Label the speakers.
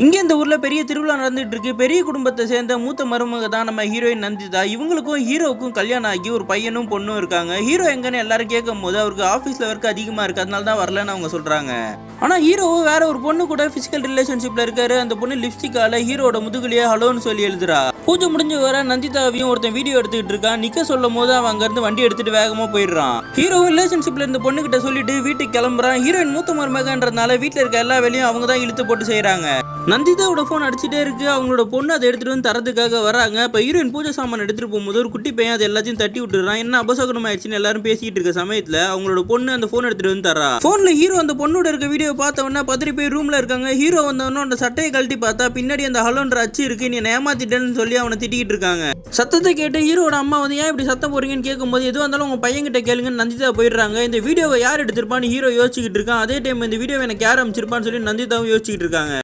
Speaker 1: இங்கே இந்த ஊரில் பெரிய திருவிழா நடந்துட்டு இருக்கு. பெரிய குடும்பத்தை சேர்ந்த மூத்த மருமக தான் நம்ம ஹீரோயின் நந்திதா. இவங்களுக்கும் ஹீரோவுக்கும் கல்யாணம் ஆகி ஒரு பையனும் பொண்ணும் இருக்காங்க. ஹீரோ எங்கன்னு எல்லாரும் கேட்கும் போது அவருக்கு ஆஃபீஸில் ஒர்க் அதிகமாக இருக்கு, அதனால தான் வரலன்னு அவங்க சொல்கிறாங்க. ஆனால் ஹீரோவும் வேற ஒரு பொண்ணு கூட ஃபிசிக்கல் ரிலேஷன்ஷிப்பில் இருக்காரு. அந்த பொண்ணு லிப்ஸ்டிக்கால ஹீரோட முதுகுலியே ஹலோன்னு சொல்லி எழுதுறா. பூஜை முடிஞ்சு வர நந்திதாவையும் ஒருத்தன் வீடியோ எடுத்துக்கிட்டு இருக்கான். நிக்க சொல்லும் போது அவன் அங்கேருந்து வண்டி எடுத்துட்டு வேகமாக போயிடுறான். ஹீரோ ரிலேஷன்ஷிப்ல இருந்த பொண்ணு கிட்ட சொல்லிட்டு வீட்டுக்கு கிளம்புறான். ஹீரோயின் மூத்த மருமகன்றதுனால வீட்டில் இருக்க எல்லா வேலையும் அவங்க தான் இழுத்து போட்டு செய்கிறாங்க. நந்திதாவோட ஃபோன் அடிச்சுட்டே இருக்கு. அவங்களோட பொண்ணு அதை எடுத்துட்டு வந்து தரதுக்காக வராங்க. இப்போ ஹீரோயின் பூஜை சாமான் எடுத்துட்டு போகும்போது ஒரு குட்டி பையன் அது எல்லாத்தையும் தட்டி விட்டுறான். என்ன அபசகுணம் ஆயிடுச்சுன்னு எல்லாரும் பேசிட்டு இருக்க சமயத்தில் அவங்களோட பொண்ணு அந்த ஃபோன் எடுத்துட்டு வந்து தரா. ஃபோன்ல ஹீரோ அந்த பொண்ணோட இருக்க வீடியோ பார்த்தவொன்னே பத்திரி போய் ரூம்ல இருக்காங்க. ஹீரோ வந்தவொன்னே அந்த சட்டையை கழட்டி பார்த்தா பின்னாடி அந்த ஹலோன்ற அச்சு இருக்கு. நீ ஏமாத்திட்டேன்னு சொல்லி அவனை திட்டிக்கிட்டு இருக்காங்க. சத்தத்தை கேட்டு ஹீரோட அம்மா வந்து ஏன் இப்படி சத்தம் போறீங்கன்னு கேட்கும்போது எதுவும் இருந்தாலும் உங்க பையன் கிட்ட கேளுங்கன்னு நந்திதா போயிடுறாங்க. இந்த வீடியோவை யார் எடுத்திருப்பான்னு ஹீரோ யோசிச்சுக்கிட்டு இருக்கான். அதே டைம் இந்த வீடியோவை எனக்கு யார் அமைச்சிருப்பான்னு சொல்லி நந்திதாவும் யோசிச்சுக்கிட்டு இருக்காங்க.